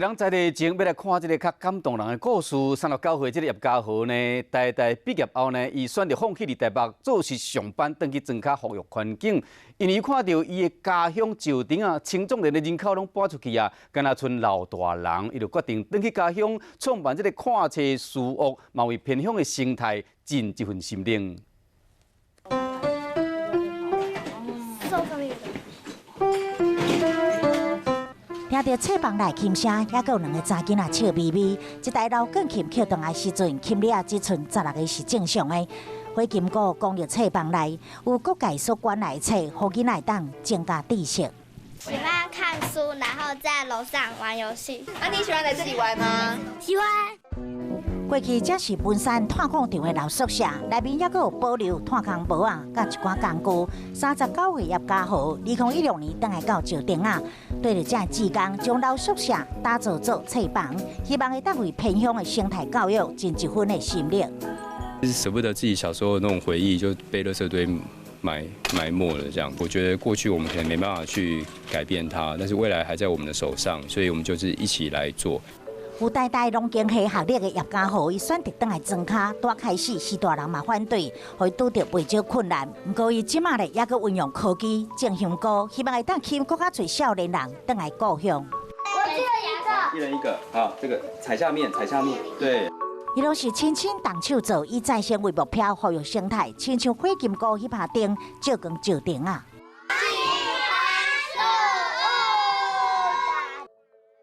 人在地前要来看这个较感动人的故事。39岁这个叶家豪呢，大毕业后呢，伊选择放弃伫台北做事上班，转去庄脚服务环境。因为看到伊的家乡旧城啊，青壮年的人口拢搬出去啊，敢若剩老大人，伊就决定转去家乡创办这个看册书屋，嘛为偏乡的生态尽一份心力。 听到册房内琴声，还有两个查囡仔笑眯眯。一台老钢琴捡回来时阵，琴里只剩16个是正常的。火金哥讲入册房内有各界所管来的册，互囡仔当增加知识。喜欢看书，然后在楼上玩游戏。啊，你喜欢来这里玩吗？喜欢。 过去这是文山炭矿场的老宿舍，内面还有保留炭坑帽啊，甲一寡工具。39岁叶家豪，2016年回来到石碇啊，对着这志工，将老宿舍打造做册房，希望会当为偏乡的生态教育尽一分的心力。就是舍不得自己小时候的那种回忆，就被垃圾堆埋没了这样。我觉得过去我们可能没办法去改变它，但是未来还在我们的手上，所以我们就是一起来做。 有代代农经系学历的叶家豪，伊选择转来庄脚，拄开始是大人嘛反对，会拄着不少困难。不过伊即马咧也佮运用科技种香菇，希望会当吸引更加侪少年人转来故乡。我记得一人一个，好，这个踩下面，对。伊拢是亲亲动手做，以再生为目标，保育生态，亲像火金菇迄拍灯，照光石碇啊。